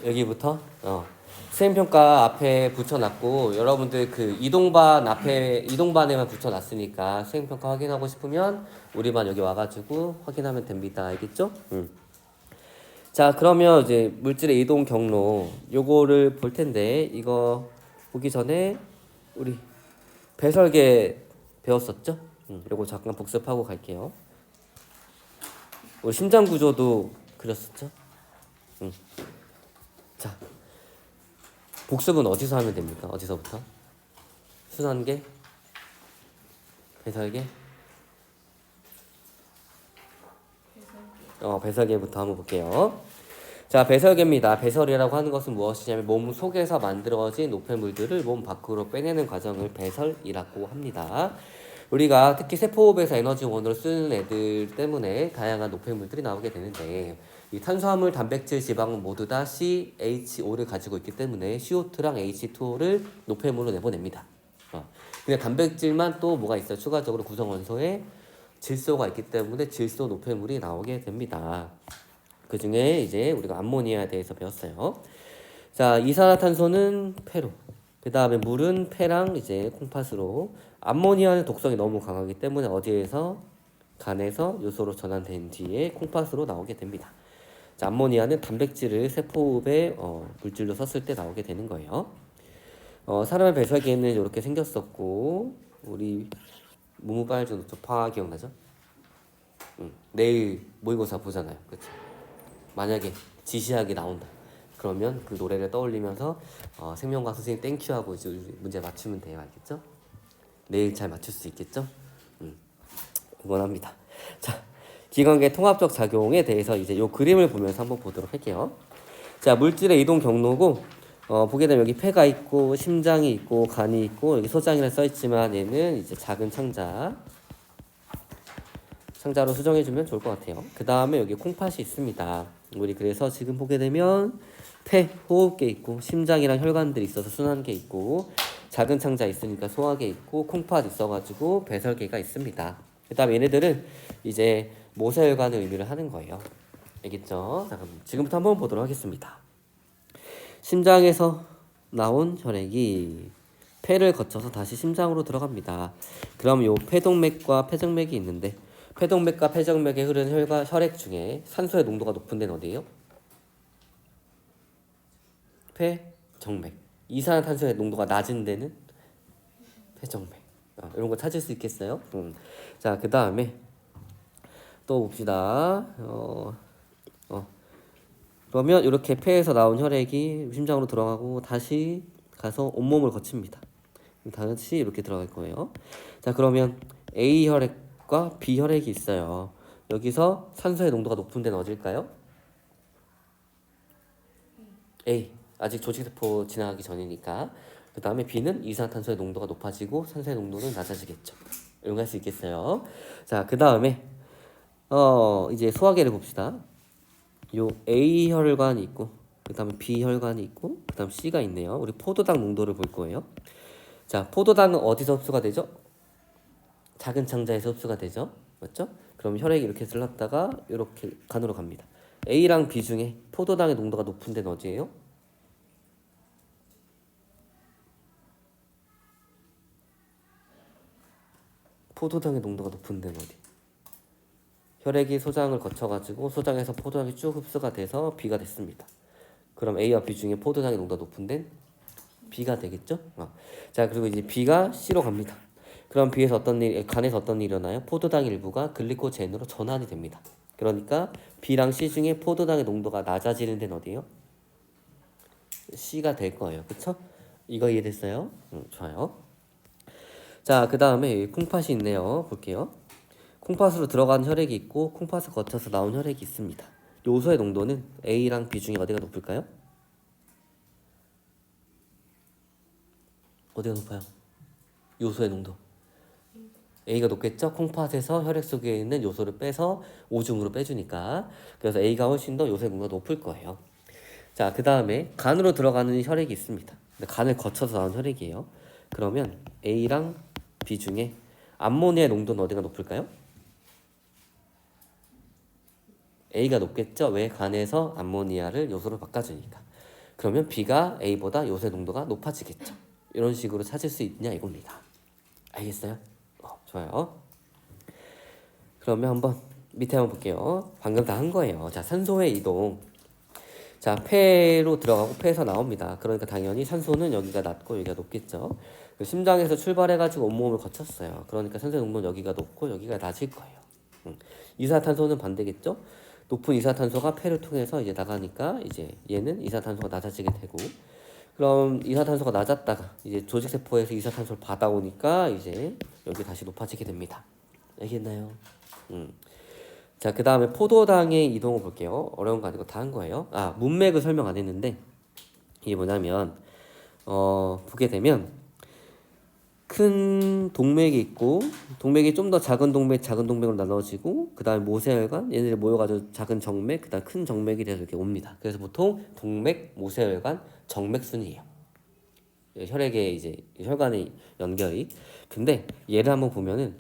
여기부터 수행평가 앞에 붙여놨고 여러분들 그 이동반 앞에 이동반에만 붙여놨으니까 수행평가 확인하고 싶으면 우리 반 여기 와가지고 확인하면 됩니다. 알겠죠? 자, 그러면 이제 물질의 이동 경로 요거를 볼 텐데 이거 보기 전에 우리 배설계 배웠었죠? 요거 잠깐 복습하고 갈게요. 우리 심장 구조도 그렸었죠? 자, 복습은 어디서 하면 됩니까? 어디서부터? 순환계? 배설계? 배설계부터 한번 볼게요. 자, 배설계입니다. 배설이라고 하는 것은 무엇이냐면 몸 속에서 만들어진 노폐물들을 몸 밖으로 빼내는 과정을 배설이라고 합니다. 우리가 특히 세포호흡에서 에너지원으로 쓰는 애들 때문에 다양한 노폐물들이 나오게 되는데 이 탄수화물, 단백질, 지방은 모두 다 CHO를 가지고 있기 때문에 CO2랑 H2O를 노폐물로 내보냅니다. 근데 단백질만 또 뭐가 있어요? 추가적으로 구성원소에 질소가 있기 때문에 질소 노폐물이 나오게 됩니다. 그 중에 이제 우리가 암모니아에 대해서 배웠어요. 자, 이산화탄소는 폐로. 그 다음에 물은 폐랑 이제 콩팥으로. 암모니아는 독성이 너무 강하기 때문에 어디에서 간에서 요소로 전환된 뒤에 콩팥으로 나오게 됩니다. 자, 암모니아는 단백질을 세포호흡에 물질로 썼을 때 나오게 되는 거예요. 사람의 배설계는 이렇게 생겼었고 우리 무무빨주 파 기억나죠? 내일 모의고사 보잖아요. 그렇죠? 만약에 지시하게 나온다. 그러면 그 노래를 떠올리면서 생명과 선생님 땡큐 하고 이제 문제 맞추면 돼요. 알겠죠? 내일 잘 맞출 수 있겠죠? 응원합니다. 자, 기관계 통합적 작용에 대해서 이제 요 그림을 보면서 한번 보도록 할게요. 자, 물질의 이동 경로고 보게 되면 여기 폐가 있고 심장이 있고 간이 있고 여기 소장이라 써 있지만 얘는 이제 작은 창자로 수정해주면 좋을 것 같아요. 그 다음에 여기 콩팥이 있습니다. 우리 그래서 지금 보게 되면 폐, 호흡계 있고 심장이랑 혈관들이 있어서 순환계 있고 작은 창자 있으니까 소화계 있고 콩팥 있어가지고 배설계가 있습니다. 그 다음에 얘네들은 이제 모세혈관을 의미를 하는 거예요. 알겠죠? 자, 그럼 지금부터 한번 보도록 하겠습니다. 심장에서 나온 혈액이 폐를 거쳐서 다시 심장으로 들어갑니다. 그럼 요 폐동맥과 폐정맥이 있는데 폐동맥과 폐정맥에 흐르는 혈액 중에 산소의 농도가 높은 데는 어디예요? 폐정맥. 이산화탄소의 농도가 낮은 데는 폐정맥. 이런 거 찾을 수 있겠어요? 자, 그 다음에 또 봅시다. 그러면 이렇게 폐에서 나온 혈액이 심장으로 들어가고 다시 가서 온몸을 거칩니다. 다시 이렇게 들어갈 거예요. 자, 그러면 A 혈액과 B 혈액이 있어요. 여기서 산소의 농도가 높은 데는 어딜까요? A. 아직 조직세포 지나가기 전이니까. 그 다음에 B는 이산화탄소의 농도가 높아지고 산소의 농도는 낮아지겠죠. 이용할 수 있겠어요. 자, 그 다음에 이제 소화계를 봅시다. 요 A 혈관이 있고 그 다음에 B 혈관이 있고 그 다음 C가 있네요. 우리 포도당 농도를 볼 거예요. 자, 포도당은 어디서 흡수가 되죠? 작은 창자에서 흡수가 되죠. 맞죠? 그럼 혈액이 이렇게 슬렀다가 이렇게 간으로 갑니다. A랑 B 중에 포도당의 농도가 높은 데는 어디예요? 포도당의 농도가 높은 데는 어디? 혈액이 소장을 거쳐가지고 소장에서 포도당이 쭉 흡수가 돼서 B가 됐습니다. 그럼 A와 B 중에 포도당의 농도가 높은 데는 B가 되겠죠? 자, 그리고 이제 B가 C로 갑니다. 그럼 간에서 어떤 일이 일어나요? 포도당 일부가 글리코젠으로 전환이 됩니다. 그러니까 B랑 C 중에 포도당의 농도가 낮아지는 데는 어디예요? C가 될 거예요. 그쵸? 이거 이해됐어요? 좋아요. 자, 그 다음에 콩팥이 있네요. 볼게요. 콩팥으로 들어간 혈액이 있고 콩팥을 거쳐서 나온 혈액이 있습니다. 요소의 농도는 A랑 B 중에 어디가 높을까요? 어디가 높아요? 요소의 농도. A가 높겠죠? 콩팥에서 혈액 속에 있는 요소를 빼서 오줌으로 빼주니까. 그래서 A가 훨씬 더 요소의 농도가 높을 거예요. 자, 그 다음에 간으로 들어가는 혈액이 있습니다. 근데 간을 거쳐서 나온 혈액이에요. 그러면 A랑 B 중에 암모니아의 농도는 어디가 높을까요? A가 높겠죠? 왜? 간에서 암모니아를 요소로 바꿔주니까. 그러면 B가 A보다 요소의 농도가 높아지겠죠. 이런 식으로 찾을 수 있냐 이겁니다. 알겠어요? 좋아요. 그러면 한번 밑에 한번 볼게요. 방금 다 한 거예요. 자, 산소의 이동. 자, 폐로 들어가고 폐에서 나옵니다. 그러니까 당연히 산소는 여기가 낮고 여기가 높겠죠. 심장에서 출발해가지고 온몸을 거쳤어요. 그러니까 산소의 농도는 여기가 높고 여기가 낮을 거예요. 이산화탄소는 반대겠죠. 높은 이산화탄소가 폐를 통해서 이제 나가니까 이제 얘는 이산화탄소가 낮아지게 되고, 그럼 이산화탄소가 낮았다가 이제 조직세포에서 이산화탄소를 받아오니까 이제 여기 다시 높아지게 됩니다. 알겠나요? 자, 그 다음에 포도당의 이동을 볼게요. 어려운 거 아니고 다 한 거예요. 문맥을 설명 안 했는데 이게 뭐냐면 보게 되면 큰 동맥이 있고, 동맥이 좀 더 작은 동맥으로 나눠지고, 그 다음에 모세혈관, 얘네들이 모여가지고 작은 정맥, 그 다음 큰 정맥이 돼서 이렇게 옵니다. 그래서 보통 동맥, 모세혈관, 정맥순이에요. 혈액의 이제 혈관의 연결이. 근데 얘를 한번 보면은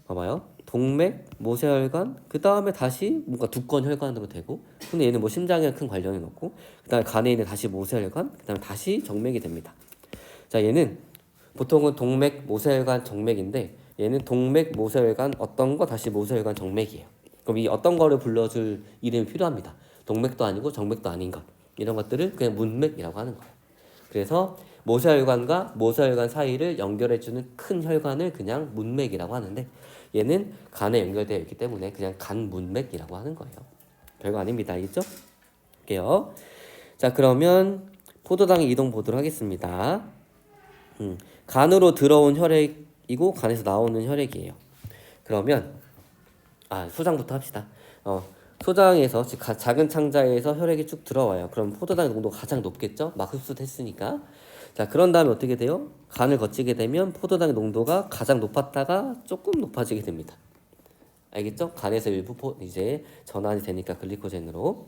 봐봐요. 동맥, 모세혈관, 그 다음에 다시 뭔가 두꺼운 혈관으로 되고, 근데 얘는 뭐 심장에 큰 관련은 없고, 그 다음에 간에 있는 다시 모세혈관, 그 다음에 다시 정맥이 됩니다. 자, 얘는 보통은 동맥, 모세혈관, 정맥인데 얘는 동맥, 모세혈관, 어떤 거 다시 모세혈관, 정맥이에요. 그럼 이 어떤 거를 불러줄 이름이 필요합니다. 동맥도 아니고 정맥도 아닌 것, 이런 것들을 그냥 문맥이라고 하는 거예요. 그래서 모세혈관과 모세혈관 사이를 연결해주는 큰 혈관을 그냥 문맥이라고 하는데, 얘는 간에 연결되어 있기 때문에 그냥 간문맥이라고 하는 거예요. 별거 아닙니다. 알겠죠? 볼게요. 자, 그러면 포도당의 이동 보도록 하겠습니다. 간으로 들어온 혈액이고 간에서 나오는 혈액이에요. 그러면 소장부터 합시다. 소장에서 즉 작은 창자에서 혈액이 쭉 들어와요. 그럼 포도당의 농도가 가장 높겠죠? 막 흡수됐으니까. 자, 그런 다음에 어떻게 돼요? 간을 거치게 되면 포도당의 농도가 가장 높았다가 조금 높아지게 됩니다. 알겠죠? 간에서 일부 이제 전환이 되니까 글리코젠으로.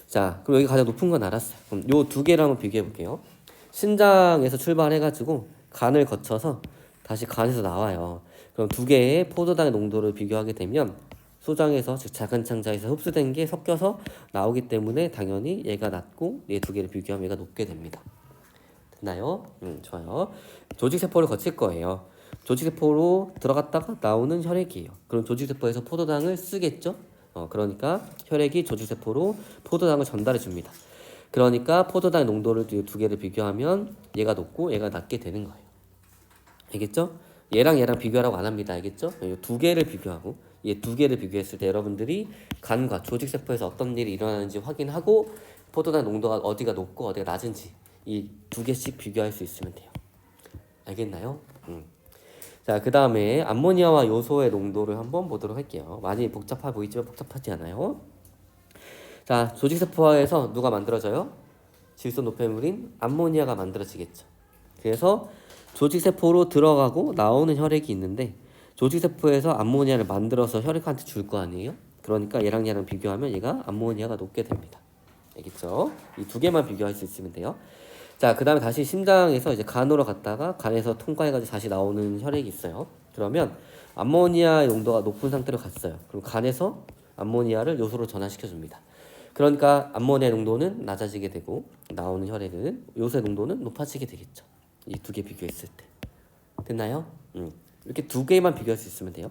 자, 그럼 여기 가장 높은 건 알았어요. 그럼 요 두 개를 한번 비교해 볼게요. 신장에서 출발해가지고 간을 거쳐서 다시 간에서 나와요. 그럼 두 개의 포도당의 농도를 비교하게 되면 소장에서 즉 작은 창자에서 흡수된 게 섞여서 나오기 때문에 당연히 얘가 낮고 얘 두 개를 비교하면 얘가 높게 됩니다. 됐나요? 좋아요. 조직세포를 거칠 거예요. 조직세포로 들어갔다가 나오는 혈액이에요. 그럼 조직세포에서 포도당을 쓰겠죠? 그러니까 혈액이 조직세포로 포도당을 전달해 줍니다. 그러니까 포도당의 농도를 두 개를 비교하면 얘가 높고 얘가 낮게 되는 거예요. 알겠죠? 얘랑 비교하라고 안 합니다. 알겠죠? 이 두 개를 비교하고 얘 두 개를 비교했을 때 여러분들이 간과 조직세포에서 어떤 일이 일어나는지 확인하고 포도당 농도가 어디가 높고 어디가 낮은지 이 두 개씩 비교할 수 있으면 돼요. 알겠나요? 자, 그 다음에 암모니아와 요소의 농도를 한번 보도록 할게요. 많이 복잡해 보이지만 복잡하지 않아요. 자, 조직세포에서 누가 만들어져요? 질소 노폐물인 암모니아가 만들어지겠죠. 그래서 조직세포로 들어가고 나오는 혈액이 있는데 조직세포에서 암모니아를 만들어서 혈액한테 줄 거 아니에요? 그러니까 얘랑 비교하면 얘가 암모니아가 높게 됩니다. 알겠죠? 이 두 개만 비교할 수 있으면 돼요. 자, 그 다음에 다시 심장에서 이제 간으로 갔다가 간에서 통과해가지고 다시 나오는 혈액이 있어요. 그러면 암모니아의 농도가 높은 상태로 갔어요. 그럼 간에서 암모니아를 요소로 전환시켜줍니다. 그러니까 암모니아 농도는 낮아지게 되고 나오는 혈액은 요소의 농도는 높아지게 되겠죠. 이 두 개 비교했을 때. 됐나요? 이렇게 두 개만 비교할 수 있으면 돼요.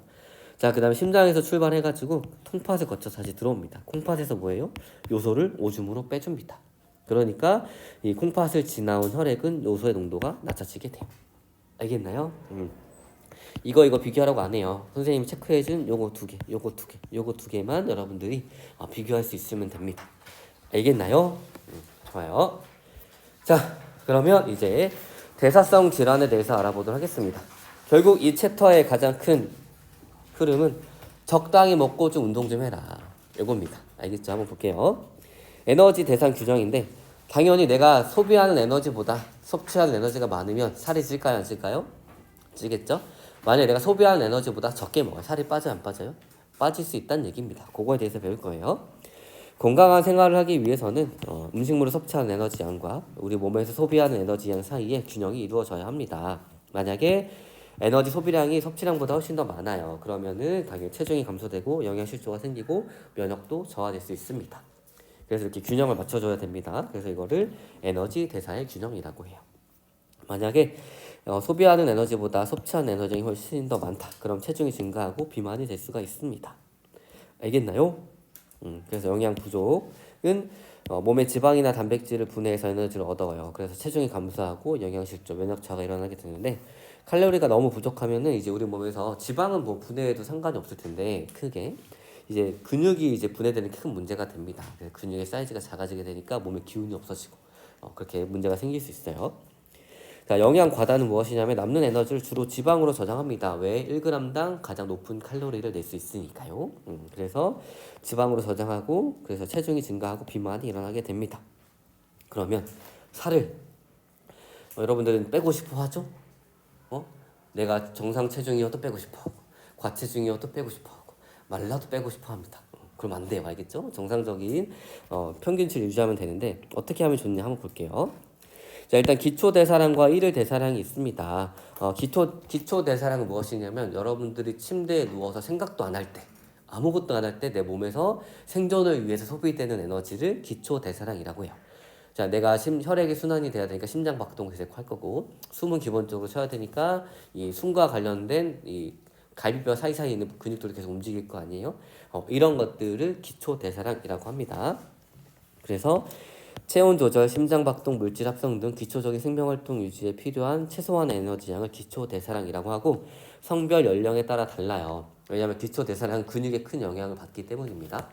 자, 그 다음에 심장에서 출발해가지고 콩팥을 거쳐서 다시 들어옵니다. 콩팥에서 뭐예요? 요소를 오줌으로 빼줍니다. 그러니까 이 콩팥을 지나온 혈액은 요소의 농도가 낮아지게 돼요. 알겠나요? 이거 비교하라고 안 해요. 선생님이 체크해준 요거 두 개만 여러분들이 비교할 수 있으면 됩니다. 알겠나요? 좋아요. 자, 그러면 이제 대사성 질환에 대해서 알아보도록 하겠습니다. 결국 이 챕터의 가장 큰 흐름은 적당히 먹고 좀 운동 좀 해라. 요겁니다. 알겠죠? 한번 볼게요. 에너지 대상 규정인데 당연히 내가 소비하는 에너지보다 섭취하는 에너지가 많으면 살이 찔까요? 안 찔까요? 찌겠죠? 만약에 내가 소비하는 에너지보다 적게 먹어요. 살이 빠져요? 안 빠져요? 빠질 수 있다는 얘기입니다. 그거에 대해서 배울 거예요. 건강한 생활을 하기 위해서는 음식물을 섭취하는 에너지 양과 우리 몸에서 소비하는 에너지 양 사이에 균형이 이루어져야 합니다. 만약에 에너지 소비량이 섭취량보다 훨씬 더 많아요. 그러면은 당연히 체중이 감소되고 영양실조가 생기고 면역도 저하될 수 있습니다. 그래서 이렇게 균형을 맞춰줘야 됩니다. 그래서 이거를 에너지 대사의 균형이라고 해요. 만약에 소비하는 에너지보다 섭취하는 에너지가 훨씬 더 많다. 그럼 체중이 증가하고 비만이 될 수가 있습니다. 알겠나요? 그래서 영양 부족은 몸의 지방이나 단백질을 분해해서 에너지를 얻어요. 그래서 체중이 감소하고 영양실조, 면역차가 일어나게 되는데 칼로리가 너무 부족하면은 이제 우리 몸에서 지방은 뭐 분해해도 상관이 없을 텐데 크게 이제 근육이 이제 분해되는 큰 문제가 됩니다. 그래서 근육의 사이즈가 작아지게 되니까 몸에 기운이 없어지고 그렇게 문제가 생길 수 있어요. 자, 영양 과다는 무엇이냐면 남는 에너지를 주로 지방으로 저장합니다. 왜? 1g당 가장 높은 칼로리를 낼 수 있으니까요. 그래서 지방으로 저장하고 그래서 체중이 증가하고 비만이 일어나게 됩니다. 그러면 살을 여러분들은 빼고 싶어 하죠? 내가 정상 체중이어도 빼고 싶어 하고 과체중이어도 빼고 싶어 하고 말라도 빼고 싶어 합니다. 그럼 안 돼요. 알겠죠? 정상적인 평균치를 유지하면 되는데 어떻게 하면 좋냐 한번 볼게요. 자, 일단 기초 대사량과 일일 대사량이 있습니다. 기초 대사량은 무엇이냐면 여러분들이 침대에 누워서 생각도 안 할 때, 아무것도 안 할 때 내 몸에서 생존을 위해서 소비되는 에너지를 기초 대사량이라고 해요. 자, 내가 혈액이 순환이 돼야 되니까 심장 박동 계속 할 거고, 숨은 기본적으로 쉬어야 되니까 이 숨과 관련된 이 갈비뼈 사이사이에 있는 근육들이 계속 움직일 거 아니에요? 이런 것들을 기초 대사량이라고 합니다. 그래서 체온 조절, 심장 박동, 물질 합성 등 기초적인 생명 활동 유지에 필요한 최소한 에너지 양을 기초 대사량이라고 하고 성별 연령에 따라 달라요. 왜냐하면 기초 대사량은 근육에 큰 영향을 받기 때문입니다.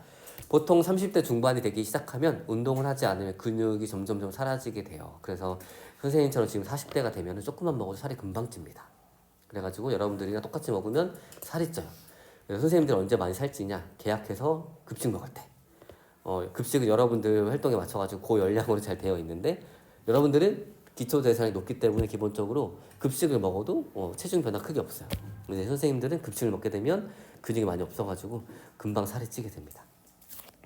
보통 30대 중반이 되기 시작하면 운동을 하지 않으면 근육이 점점 사라지게 돼요. 그래서 선생님처럼 지금 40대가 되면 조금만 먹어도 살이 금방 찝니다. 그래가지고 여러분들이랑 똑같이 먹으면 살이 쪄요. 그래서 선생님들 언제 많이 살찌냐? 계약해서 급식 먹을 때. 급식은 여러분들 활동에 맞춰가지고 고열량으로 잘 되어 있는데 여러분들은 기초 대사량이 높기 때문에 기본적으로 급식을 먹어도 체중 변화 크게 없어요. 근데 선생님들은 급식을 먹게 되면 근육이 많이 없어가지고 금방 살이 찌게 됩니다.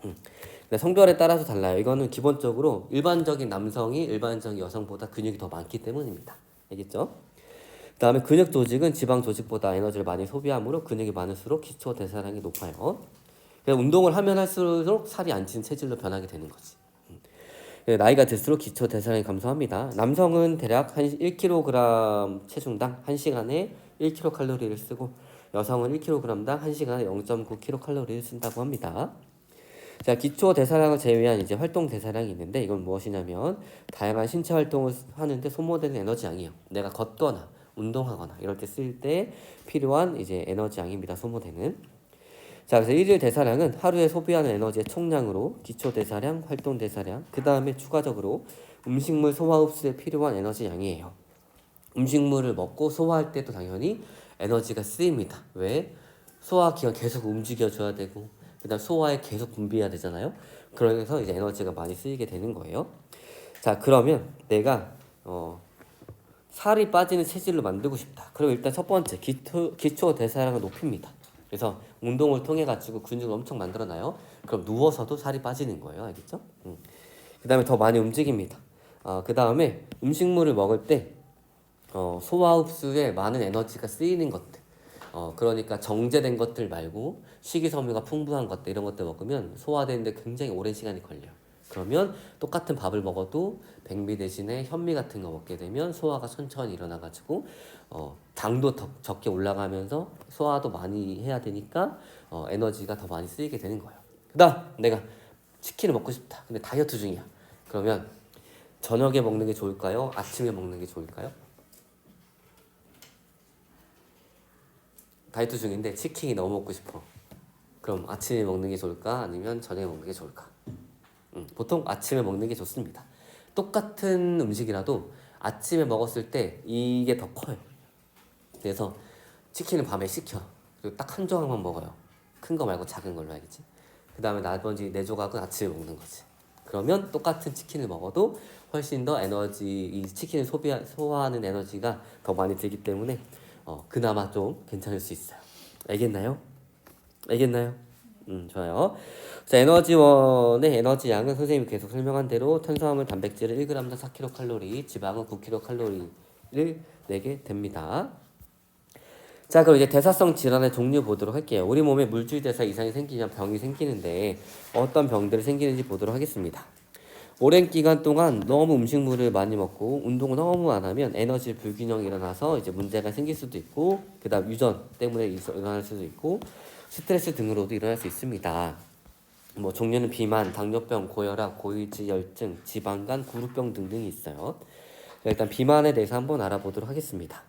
근데 성별에 따라서 달라요. 이거는 기본적으로 일반적인 남성이 일반적인 여성보다 근육이 더 많기 때문입니다. 알겠죠? 그 다음에 근육 조직은 지방 조직보다 에너지를 많이 소비하므로 근육이 많을수록 기초 대사량이 높아요. 그래서 운동을 하면 할수록 살이 안 찌는 체질로 변하게 되는 거지. 나이가 들수록 기초 대사량이 감소합니다. 남성은 대략 한 1kg 체중당 1시간에 1kcal를 쓰고 여성은 1kg당 1시간에 0.9kcal를 쓴다고 합니다. 자, 기초 대사량을 제외한 이제 활동 대사량이 있는데 이건 무엇이냐면 다양한 신체 활동을 하는데 소모되는 에너지 양이에요. 내가 걷거나 운동하거나 이럴 때 쓸 때 필요한 이제 에너지 양입니다. 소모되는. 자, 그래서 일일 대사량은 하루에 소비하는 에너지의 총량으로 기초 대사량, 활동 대사량, 그 다음에 추가적으로 음식물 소화 흡수에 필요한 에너지 양이에요. 음식물을 먹고 소화할 때도 당연히 에너지가 쓰입니다. 왜? 소화기가 계속 움직여줘야 되고 그다음 소화에 계속 분비해야 되잖아요. 그래서 이제 에너지가 많이 쓰이게 되는 거예요. 자, 그러면 내가 살이 빠지는 체질로 만들고 싶다. 그럼 일단 첫 번째 기초 대사량을 높입니다. 그래서 운동을 통해 가지고 근육을 엄청 만들어놔요. 그럼 누워서도 살이 빠지는 거예요. 알겠죠? 그 다음에 더 많이 움직입니다. 그 다음에 음식물을 먹을 때 소화 흡수에 많은 에너지가 쓰이는 것들. 그러니까 정제된 것들 말고 식이섬유가 풍부한 것들 이런 것들 먹으면 소화되는데 굉장히 오랜 시간이 걸려요. 그러면 똑같은 밥을 먹어도 백미 대신에 현미 같은 거 먹게 되면 소화가 천천히 일어나가지고 당도 더 적게 올라가면서 소화도 많이 해야 되니까 에너지가 더 많이 쓰이게 되는 거예요. 그다음 내가 치킨을 먹고 싶다. 근데 다이어트 중이야. 그러면 저녁에 먹는 게 좋을까요? 아침에 먹는 게 좋을까요? 다이어트 중인데 치킨이 너무 먹고 싶어. 그럼 아침에 먹는 게 좋을까? 아니면 저녁에 먹는 게 좋을까? 보통 아침에 먹는 게 좋습니다. 똑같은 음식이라도 아침에 먹었을 때 이게 더 커요. 그래서 치킨을 밤에 시켜. 그리고 딱 한 조각만 먹어요. 큰 거 말고 작은 걸로 알겠지? 그 다음에 나머지 4조각은 아침에 먹는 거지. 그러면 똑같은 치킨을 먹어도 훨씬 더 이 치킨을 소화하는 에너지가 더 많이 들기 때문에 그나마 좀 괜찮을 수 있어요. 알겠나요? 좋아요. 자, 에너지원의 에너지 양은 선생님이 계속 설명한 대로 탄수화물, 단백질을 1g당 4kcal, 지방은 9kcal를 내게 됩니다. 자, 그럼 이제 대사성 질환의 종류 보도록 할게요. 우리 몸에 물질 대사 이상이 생기면 병이 생기는데 어떤 병들이 생기는지 보도록 하겠습니다. 오랜 기간 동안 너무 음식물을 많이 먹고 운동을 너무 안 하면 에너지 불균형이 일어나서 이제 문제가 생길 수도 있고, 그다음 유전 때문에 일어날 수도 있고, 스트레스 등으로도 일어날 수 있습니다. 뭐 종류는 비만, 당뇨병, 고혈압, 고위지 열증, 지방간, 구루병 등등이 있어요. 일단 비만에 대해서 한번 알아보도록 하겠습니다.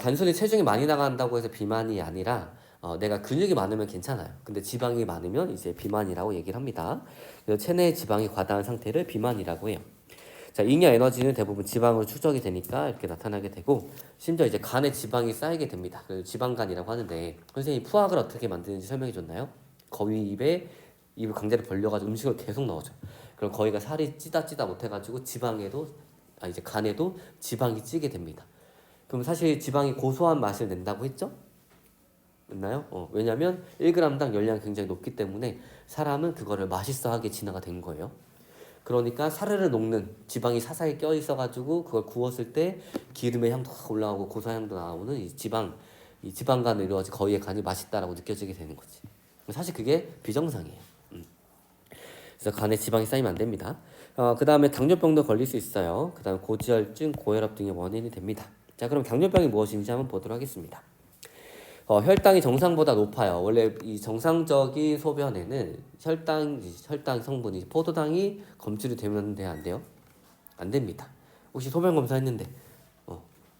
단순히 체중이 많이 나간다고 해서 비만이 아니라 내가 근육이 많으면 괜찮아요. 근데 지방이 많으면 이제 비만이라고 얘기를 합니다. 그래서 체내의 지방이 과다한 상태를 비만이라고 해요. 자, 잉여 에너지는 대부분 지방으로 추적이 되니까 이렇게 나타나게 되고, 심지어 이제 간에 지방이 쌓이게 됩니다. 그래서 지방간이라고 하는데, 선생님이 푸악을 어떻게 만드는지 설명해 줬나요? 거위 입을 강제로 벌려가지고 음식을 계속 넣어줘. 그럼 거위가 살이 찌다 못해가지고 이제 간에도 지방이 찌게 됩니다. 그럼 사실 지방이 고소한 맛을 낸다고 했죠? 맞나요? 왜냐면 1g당 열량이 굉장히 높기 때문에 사람은 그거를 맛있어하게 진화가 된 거예요. 그러니까 사르르 녹는 지방이 사사에 껴 있어가지고 그걸 구웠을 때 기름의 향도 올라오고 고소한 향도 나오는 이 지방간으로 이루어진 거위의 간이 맛있다라고 느껴지게 되는 거지. 사실 그게 비정상이에요. 그래서 간에 지방이 쌓이면 안 됩니다. 그 다음에 당뇨병도 걸릴 수 있어요. 그 다음에 고지혈증, 고혈압 등의 원인이 됩니다. 자, 그럼 당뇨병이 무엇인지 한번 보도록 하겠습니다. 혈당이 정상보다 높아요. 원래 이 정상적인 소변에는 혈당 성분이 포도당이 검출이 되면 돼야 안 돼요? 안 됩니다. 혹시 소변 검사했는데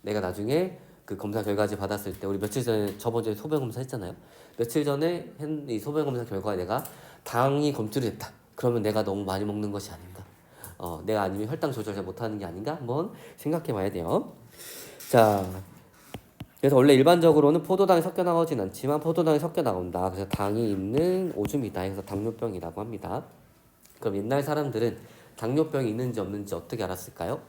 내가 나중에 그 검사 결과지 받았을 때, 우리 며칠 전에 저번 주에 소변 검사 했잖아요. 며칠 전에 한 이 소변 검사 결과에 내가 당이 검출이 됐다. 그러면 내가 너무 많이 먹는 것이 아닌가? 내가 아니면 혈당 조절 잘 못하는 게 아닌가? 한번 생각해 봐야 돼요. 자, 그래서 원래 일반적으로는 포도당이 섞여 나오진 않지만 포도당이 섞여 나온다. 그래서 당이 있는 오줌이다. 그래서 당뇨병이라고 합니다. 그럼 옛날 사람들은 당뇨병이 있는지 없는지 어떻게 알았을까요?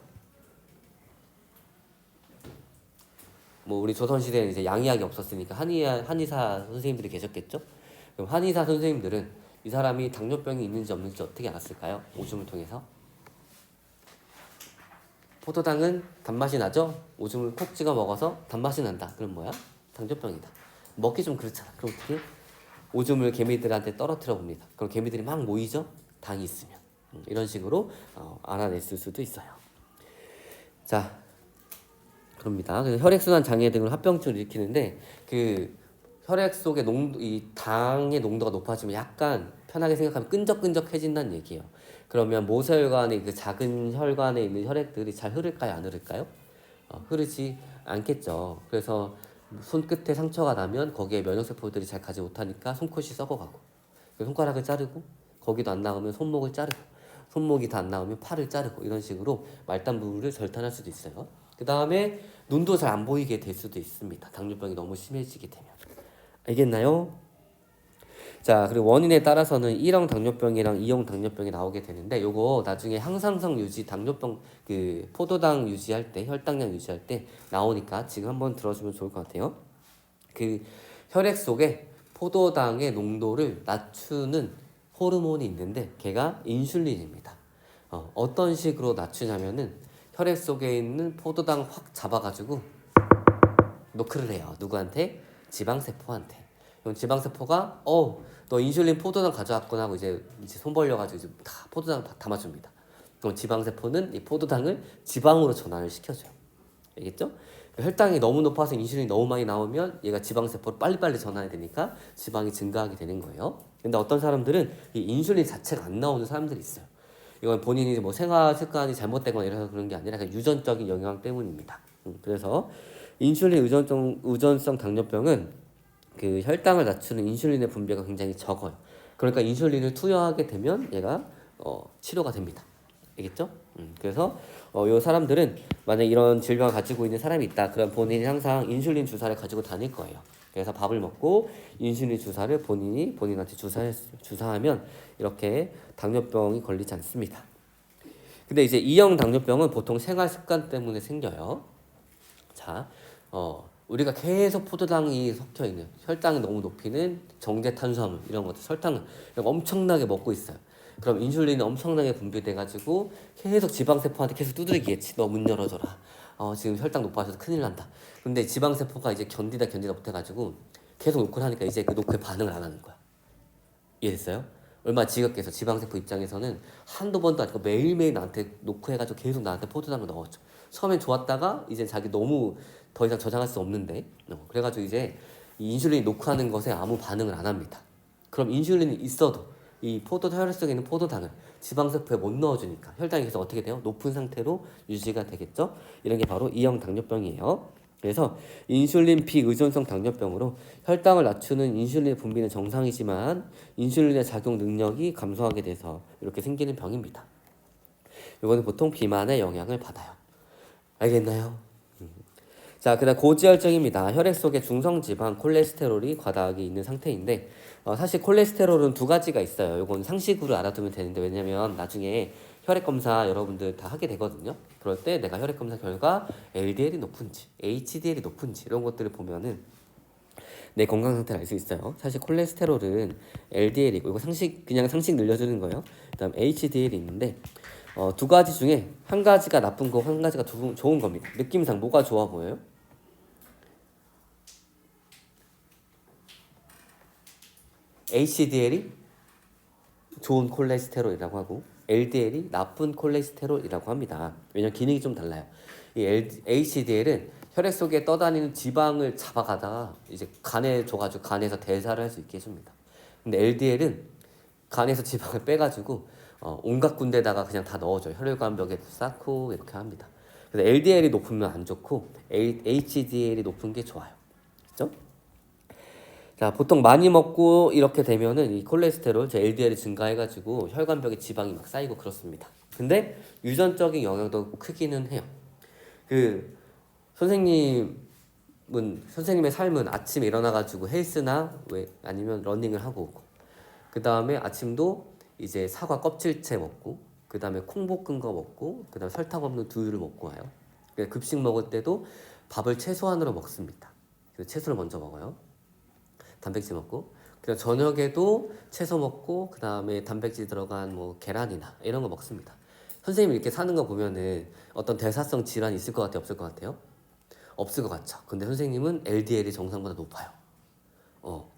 뭐 우리 조선시대에는 이제 양의학이 없었으니까 한의사 선생님들이 계셨겠죠? 그럼 한의사 선생님들은 이 사람이 당뇨병이 있는지 없는지 어떻게 알았을까요? 오줌을 통해서. 포도당은 단맛이 나죠? 오줌을 콕 찍어 먹어서 단맛이 난다. 그럼 뭐야? 당뇨병이다. 먹기 좀 그렇잖아. 그럼 어떻게? 오줌을 개미들한테 떨어뜨려 봅니다. 그럼 개미들이 막 모이죠? 당이 있으면. 이런 식으로 알아냈을 수도 있어요. 자, 그럽니다. 그래서 혈액순환 장애 등을 합병증을 일으키는데, 그 혈액 속의 이 당의 농도가 높아지면 약간 편하게 생각하면 끈적끈적해진다는 얘기예요. 그러면 모세혈관의 그 작은 혈관에 있는 혈액들이 잘 흐를까요? 안 흐를까요? 흐르지 않겠죠. 그래서 손끝에 상처가 나면 거기에 면역세포들이 잘 가지 못하니까 손끝이 썩어가고, 손가락을 자르고, 거기도 안 나오면 손목을 자르고, 손목이 다 안 나오면 팔을 자르고, 이런 식으로 말단부를 절단할 수도 있어요. 그 다음에 눈도 잘 안 보이게 될 수도 있습니다. 당뇨병이 너무 심해지게 되면. 알겠나요? 자, 그리고 원인에 따라서는 1형 당뇨병이랑 2형 당뇨병이 나오게 되는데, 요거 나중에 항상성 유지 당뇨병, 그 포도당 유지할 때, 혈당량 유지할 때 나오니까 지금 한번 들어주면 좋을 것 같아요. 그 혈액 속에 포도당의 농도를 낮추는 호르몬이 있는데 걔가 인슐린입니다. 어떤 식으로 낮추냐면은 혈액 속에 있는 포도당 확 잡아가지고 노크를 해요. 누구한테? 지방세포한테. 그럼 지방세포가 너 인슐린 포도당 가져왔구나 하고 이제 손 벌려가지고 이제 다 포도당 담아줍니다. 그럼 지방세포는 이 포도당을 지방으로 전환을 시켜줘요. 알겠죠? 혈당이 너무 높아서 인슐린이 너무 많이 나오면 얘가 지방세포를 빨리빨리 전환해야 되니까 지방이 증가하게 되는 거예요. 근데 어떤 사람들은 이 인슐린 자체가 안 나오는 사람들이 있어요. 이건 본인이 뭐 생활 습관이 잘못되거나 이래서 그런 게 아니라 그냥 유전적인 영향 때문입니다. 그래서 인슐린 의존성 당뇨병은 그 혈당을 낮추는 인슐린의 분비가 굉장히 적어요. 그러니까 인슐린을 투여하게 되면 얘가 치료가 됩니다. 알겠죠? 그래서 요 사람들은 만약 이런 질병을 가지고 있는 사람이 있다. 그럼 본인이 항상 인슐린 주사를 가지고 다닐 거예요. 그래서 밥을 먹고 인슐린 주사를 본인한테 주사하면 이렇게 당뇨병이 걸리지 않습니다. 근데 이제 2형 당뇨병은 보통 생활 습관 때문에 생겨요. 자, 우리가 계속 포도당이 섞여 있는 혈당이 너무 높이는 정제 탄수화물 이런 것들, 설탕을 엄청나게 먹고 있어요. 그럼 인슐린이 엄청나게 분비돼가지고 계속 지방세포한테 계속 두드리겠지. 너 문 열어줘라. 지금 혈당 높아져서 큰일 난다. 근데 지방세포가 이제 견디다 못해가지고 계속 노크를 하니까 이제 그 노크에 반응을 안 하는 거야. 이해됐어요? 얼마나 지겹겠어. 지방세포 입장에서는 한두 번도 아니고 매일매일 나한테 노크해가지고 계속 나한테 포도당을 넣어줘. 처음엔 좋았다가 이제 자기 너무 더 이상 저장할 수 없는데 그래가지고 이제 이 인슐린이 노크하는 것에 아무 반응을 안 합니다. 그럼 인슐린이 있어도 이 혈액 속에 있는 포도당을 지방세포에 못 넣어주니까 혈당이 계속 어떻게 돼요? 높은 상태로 유지가 되겠죠? 이런 게 바로 E형 당뇨병이에요. 그래서 인슐린 비의존성 당뇨병으로 혈당을 낮추는 인슐린의 분비는 정상이지만 인슐린의 작용 능력이 감소하게 돼서 이렇게 생기는 병입니다. 이거는 보통 비만의 영향을 받아요. 알겠나요? 자, 그다음 고지혈증입니다. 혈액 속에 중성지방, 콜레스테롤이 과다하게 있는 상태인데 사실 콜레스테롤은 두 가지가 있어요. 이건 상식으로 알아두면 되는데 왜냐면 나중에 혈액 검사 여러분들 다 하게 되거든요. 그럴 때 내가 혈액 검사 결과 LDL이 높은지, HDL이 높은지 이런 것들을 보면은 내 건강 상태를 알 수 있어요. 사실 콜레스테롤은 LDL이고 이거 그냥 상식 늘려주는 거예요. 그다음 HDL이 있는데 두 가지 중에 한 가지가 나쁜 거, 한 가지가 좋은 겁니다. 느낌상 뭐가 좋아 보여요? HDL이 좋은 콜레스테롤이라고 하고 LDL이 나쁜 콜레스테롤이라고 합니다. 왜냐면 기능이 좀 달라요. 이 HDL은 혈액 속에 떠다니는 지방을 잡아가다가 이제 간에 줘가지고 간에서 대사를 할 수 있게 해줍니다. 근데 LDL은 간에서 지방을 빼가지고 온갖 군데다가 그냥 다 넣어줘요. 혈관벽에 쌓고 이렇게 합니다. 그래서 LDL이 높으면 안 좋고 HDL이 높은 게 좋아요. 그렇죠? 자, 보통 많이 먹고 이렇게 되면은 이 콜레스테롤, LDL이 증가해가지고 혈관벽에 지방이 막 쌓이고 그렇습니다. 근데 유전적인 영향도 크기는 해요. 그 선생님의 삶은 아침에 일어나가지고 헬스나 아니면 러닝을 하고 오고, 그 다음에 아침도 이제 사과 껍질째 먹고, 그 다음에 콩 볶은 거 먹고, 그 다음에 설탕 없는 두유를 먹고 와요. 급식 먹을 때도 밥을 최소한으로 먹습니다. 그래서 채소를 먼저 먹어요. 단백질 먹고, 그다음 저녁에도 채소 먹고, 그 다음에 단백질 들어간 뭐 계란이나 이런 거 먹습니다. 선생님이 이렇게 사는 거 보면은 어떤 대사성 질환이 있을 것 같아요? 없을 것 같아요? 없을 것 같죠. 근데 선생님은 LDL이 정상보다 높아요.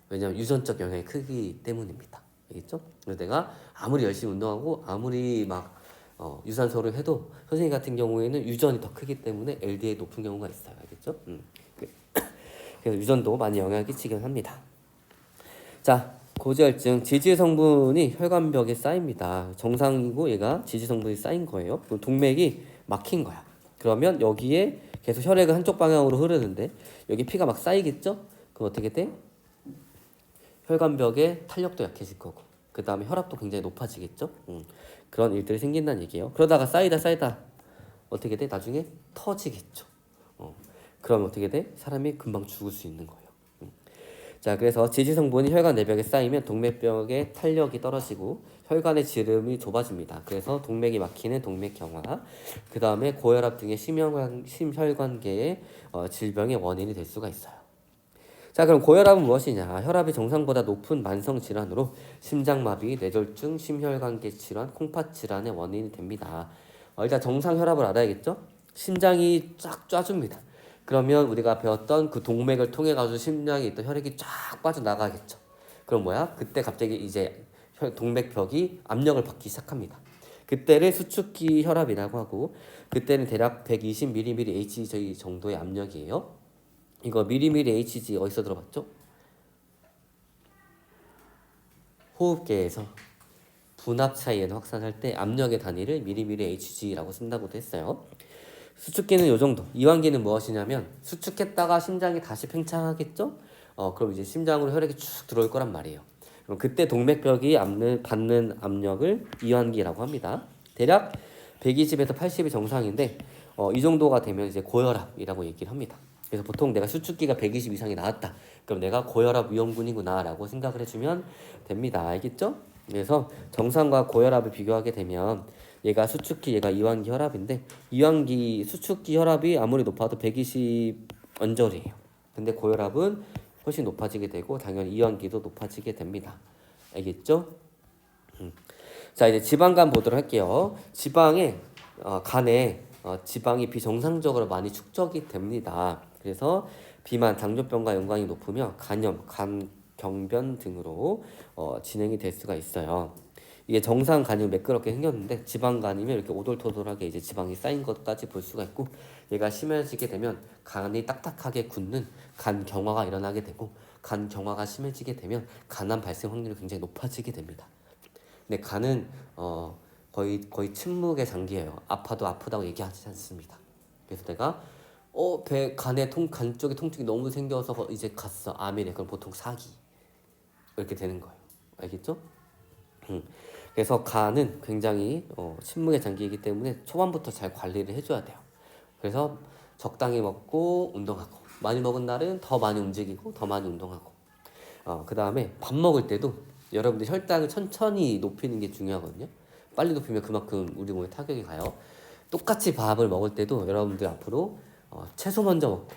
왜냐면 유전적 영향이 크기 때문입니다. 알겠죠? 그래서 내가 아무리 열심히 운동하고 아무리 막 유산소를 해도 선생님 같은 경우에는 유전이 더 크기 때문에 LDL이 높은 경우가 있어요. 알겠죠? 그래서 유전도 많이 영향을 끼치긴 합니다. 자, 고지혈증 지지 성분이 혈관벽에 쌓입니다. 정상이고 얘가 지지 성분이 쌓인 거예요. 그럼 동맥이 막힌 거야. 그러면 여기에 계속 혈액은 한쪽 방향으로 흐르는데 여기 피가 막 쌓이겠죠? 그럼 어떻게 돼? 혈관벽의 탄력도 약해질 거고 그 다음에 혈압도 굉장히 높아지겠죠? 그런 일들이 생긴다는 얘기예요. 그러다가 쌓이다 어떻게 돼? 나중에 터지겠죠. 그럼 어떻게 돼? 사람이 금방 죽을 수 있는 거예요. 자, 그래서 지지 성분이 혈관 내벽에 쌓이면 동맥벽의 탄력이 떨어지고 혈관의 지름이 좁아집니다. 그래서 동맥이 막히는 동맥경화, 그 다음에 고혈압 등의 심혈관계의 질병의 원인이 될 수가 있어요. 자, 그럼 고혈압은 무엇이냐? 혈압이 정상보다 높은 만성 질환으로 심장마비, 뇌졸중, 심혈관계 질환, 콩팥 질환의 원인이 됩니다. 일단 정상 혈압을 알아야겠죠? 심장이 쫙 쏴줍니다. 그러면 우리가 배웠던 그 동맥을 통해 가지고 심장에 있던 혈액이 쫙 빠져나가겠죠. 그럼 뭐야? 그때 갑자기 이제 동맥벽이 압력을 받기 시작합니다. 그때를 수축기 혈압이라고 하고 그때는 대략 120mmHg 정도의 압력이에요. 이거 mmHg 어디서 들어봤죠? 호흡계에서 분압 차이에는 확산할 때 압력의 단위를 mmHg라고 쓴다고도 했어요. 수축기는 요 정도. 이완기는 무엇이냐면 수축했다가 심장이 다시 팽창하겠죠? 그럼 이제 심장으로 혈액이 쭉 들어올 거란 말이에요. 그럼 그때 동맥벽이 받는 압력을 이완기라고 합니다. 대략 120에서 80이 정상인데 이 정도가 되면 이제 고혈압이라고 얘기를 합니다. 그래서 보통 내가 수축기가 120 이상이 나왔다. 그럼 내가 고혈압 위험군이구나 라고 생각을 해주면 됩니다. 알겠죠? 그래서 정상과 고혈압을 비교하게 되면 얘가 수축기, 얘가 이완기 혈압인데 이완기 수축기 혈압이 아무리 높아도 120 언저리예요. 근데 고혈압은 훨씬 높아지게 되고 당연히 이완기도 높아지게 됩니다. 알겠죠? 자, 이제 지방간 보도록 할게요. 지방에 간에 지방이 비정상적으로 많이 축적이 됩니다. 그래서 비만, 당뇨병과 연관이 높으며 간염, 간경변 등으로 진행이 될 수가 있어요. 이게 정상 간이면 매끄럽게 생겼는데 지방 간이면 이렇게 오돌토돌하게 이제 지방이 쌓인 것까지 볼 수가 있고, 얘가 심해지게 되면 간이 딱딱하게 굳는 간경화가 일어나게 되고, 간경화가 심해지게 되면 간암 발생 확률이 굉장히 높아지게 됩니다. 근데 간은 거의 침묵의 장기예요. 아파도 아프다고 얘기하지 않습니다. 그래서 내가 간 쪽에 통증이 너무 생겨서 이제 갔어, 암이래. 그럼 보통 사기 이렇게 되는 거예요. 알겠죠? 그래서 간은 굉장히 침묵의 장기이기 때문에 초반부터 잘 관리를 해줘야 돼요. 그래서 적당히 먹고 운동하고, 많이 먹은 날은 더 많이 움직이고 더 많이 운동하고, 그 다음에 밥 먹을 때도 여러분들 혈당을 천천히 높이는 게 중요하거든요. 빨리 높이면 그만큼 우리 몸에 타격이 가요. 똑같이 밥을 먹을 때도 여러분들 앞으로 채소 먼저 먹고,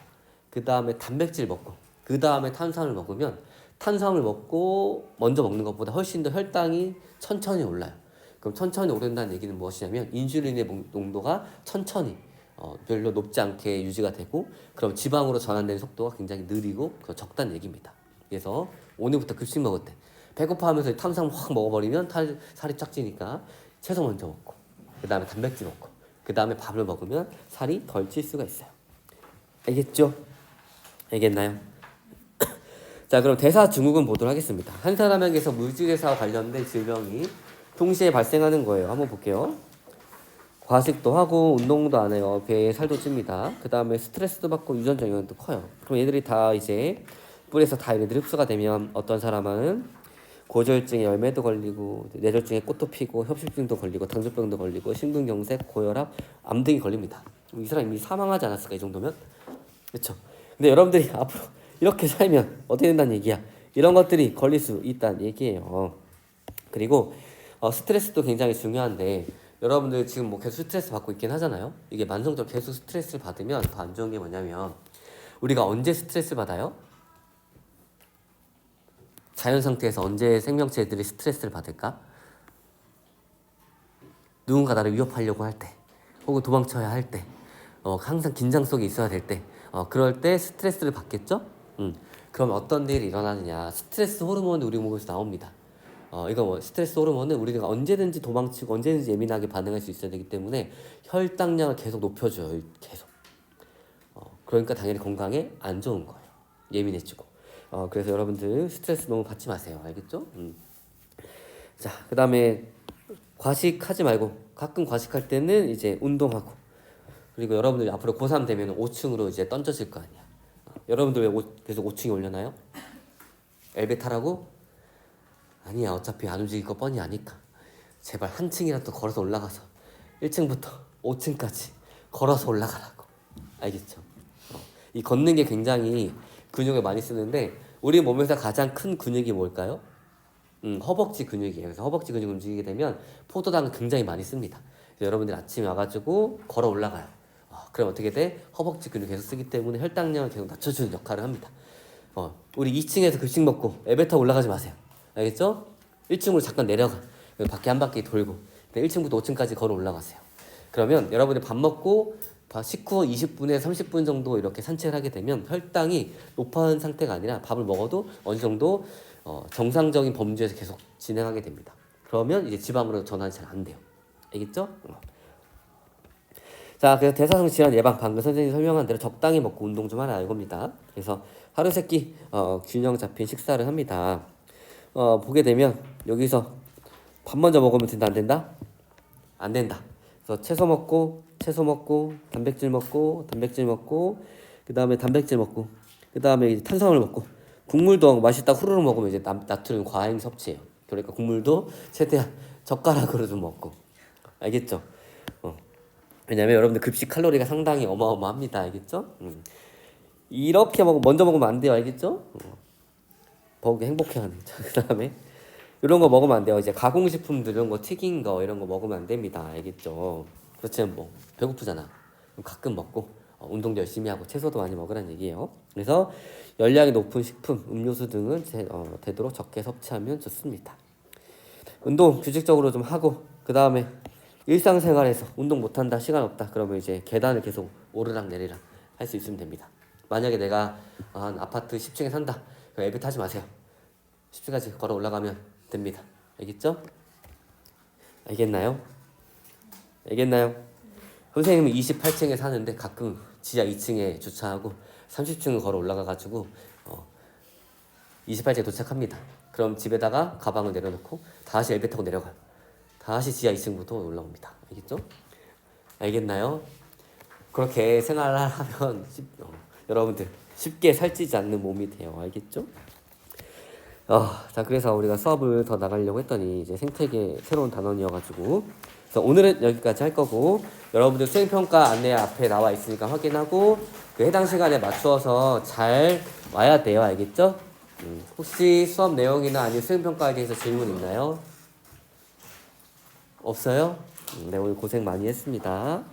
그 다음에 단백질 먹고, 그 다음에 탄수화물 먹으면, 탄수화물 먹고 먼저 먹는 것보다 훨씬 더 혈당이 천천히 올라요. 그럼 천천히 오른다는 얘기는 무엇이냐면 인슐린의 농도가 천천히 별로 높지 않게 유지가 되고, 그럼 지방으로 전환되는 속도가 굉장히 느리고 적다는 얘기입니다. 그래서 오늘부터 급식 먹을 때 배고파하면서 탄수화물 확 먹어버리면 살이 쫙 찌니까 채소 먼저 먹고, 그 다음에 단백질 먹고, 그 다음에 밥을 먹으면 살이 덜 찔 수가 있어요. 알겠죠? 알겠나요? 자, 그럼 대사증후군 보도록 하겠습니다. 한 사람에게서 물질대사와 관련된 질병이 동시에 발생하는 거예요. 한번 볼게요. 과식도 하고 운동도 안 해요. 배에 살도 찝니다. 그 다음에 스트레스도 받고 유전적 영향도 커요. 그럼 얘들이 다 이제 뿔에서 다 얘네들이 흡수가 되면 어떤 사람은 고지혈증에 열매도 걸리고, 뇌졸중에 꽃도 피고, 협심증도 걸리고, 당뇨병도 걸리고, 심근경색, 고혈압, 암 등이 걸립니다. 이 사람 이미 사망하지 않았을까, 이 정도면? 그렇죠? 근데 여러분들이 앞으로 이렇게 살면 어떻게 된다는 얘기야. 이런 것들이 걸릴 수 있다는 얘기예요. 그리고 스트레스도 굉장히 중요한데, 여러분들 지금 뭐 계속 스트레스 받고 있긴 하잖아요. 이게 만성적으로 계속 스트레스를 받으면 더 안 좋은 게 뭐냐면, 우리가 언제 스트레스 받아요? 자연 상태에서 언제 생명체들이 스트레스를 받을까? 누군가 나를 위협하려고 할 때, 혹은 도망쳐야 할 때, 항상 긴장 속에 있어야 될 때, 그럴 때 스트레스를 받겠죠? 그럼 어떤 일이 일어나느냐? 스트레스 호르몬이 우리 몸에서 나옵니다. 이거 스트레스 호르몬은 우리가 언제든지 도망치고 언제든지 예민하게 반응할 수 있어야 되기 때문에 혈당량을 계속 높여줘요. 계속. 그러니까 당연히 건강에 안 좋은 거예요. 예민해지고. 그래서 여러분들 스트레스 너무 받지 마세요. 알겠죠? 자, 그 다음에 과식하지 말고, 가끔 과식할 때는 이제 운동하고, 그리고 여러분들이 앞으로 고3 되면 5층으로 이제 던져질 거 아니야. 여러분들 왜 계속 5층에 올려놔요? 엘베 타라고? 아니야, 어차피 안 움직일 거 뻔히 아니까. 제발 한 층이라도 걸어서 올라가서 1층부터 5층까지 걸어서 올라가라고. 알겠죠? 이 걷는 게 굉장히 근육을 많이 쓰는데, 우리 몸에서 가장 큰 근육이 뭘까요? 허벅지 근육이에요. 그래서 허벅지 근육 움직이게 되면 포도당을 굉장히 많이 씁니다. 그래서 여러분들 아침에 와가지고 걸어 올라가요. 그럼 어떻게 돼? 허벅지 근육 계속 쓰기 때문에 혈당량을 계속 낮춰주는 역할을 합니다. 우리 2층에서 급식 먹고 엘리베이터 올라가지 마세요. 알겠죠? 1층으로 잠깐 내려가. 밖에 한 바퀴 돌고 1층부터 5층까지 걸어 올라가세요. 그러면 여러분이 밥 먹고 식후 20분에 30분 정도 이렇게 산책을 하게 되면 혈당이 높은 상태가 아니라 밥을 먹어도 어느 정도 정상적인 범주에서 계속 진행하게 됩니다. 그러면 이제 지방으로 전환이 잘 안 돼요. 알겠죠? 자, 그래서 대사성 질환 예방, 방금 선생님이 설명한 대로 적당히 먹고 운동 좀 하라 이겁니다. 그래서 하루 세끼 균형 잡힌 식사를 합니다. 보게 되면 여기서 밥 먼저 먹으면 된다, 안 된다? 안 된다. 그래서 채소 먹고 단백질 먹고 그 다음에 단백질 먹고, 그 다음에 탄수화물 먹고, 국물도 맛있다 후루룩 먹으면 이제 나트륨 과잉 섭취예요. 그러니까 국물도 최대한 젓가락으로 좀 먹고. 알겠죠? 왜냐면 여러분들 급식 칼로리가 상당히 어마어마합니다. 알겠죠? 이렇게 먼저 먹으면 안 돼요. 알겠죠? 먹기 행복해하네. 자, 그 다음에 이런 거 먹으면 안 돼요. 이제 가공식품들, 이런 거 튀긴 거 이런 거 먹으면 안 됩니다. 알겠죠? 그렇지만 뭐 배고프잖아. 가끔 먹고 운동 열심히 하고 채소도 많이 먹으라는 얘기예요. 그래서 열량이 높은 식품, 음료수 등은 되도록 적게 섭취하면 좋습니다. 운동 규칙적으로 좀 하고, 그 다음에 일상생활에서 운동 못한다, 시간 없다, 그러면 이제 계단을 계속 오르락 내리락 할 수 있으면 됩니다. 만약에 내가 한 아파트 10층에 산다, 그럼 엘리베이터 타지 마세요. 10층까지 걸어 올라가면 됩니다. 알겠죠? 알겠나요? 알겠나요? 선생님은 28층에 사는데 가끔 지하 2층에 주차하고 30층을 걸어 올라가가지고 28층에 도착합니다. 그럼 집에다가 가방을 내려놓고 다시 엘리베이터 타고 내려가요. 다시 지하 2층부터 올라옵니다. 알겠죠? 알겠나요? 그렇게 생활을 하면 여러분들 쉽게 살찌지 않는 몸이 돼요. 알겠죠? 자, 그래서 우리가 수업을 더 나가려고 했더니 이제 생태계 새로운 단원이어가지고, 그래서 오늘은 여기까지 할 거고, 여러분들 수행평가 안내 앞에 나와 있으니까 확인하고 그 해당 시간에 맞추어서 잘 와야 돼요. 알겠죠? 혹시 수업 내용이나 아니면 수행평가에 대해서 질문 있나요? 없어요? 네, 오늘 고생 많이 했습니다.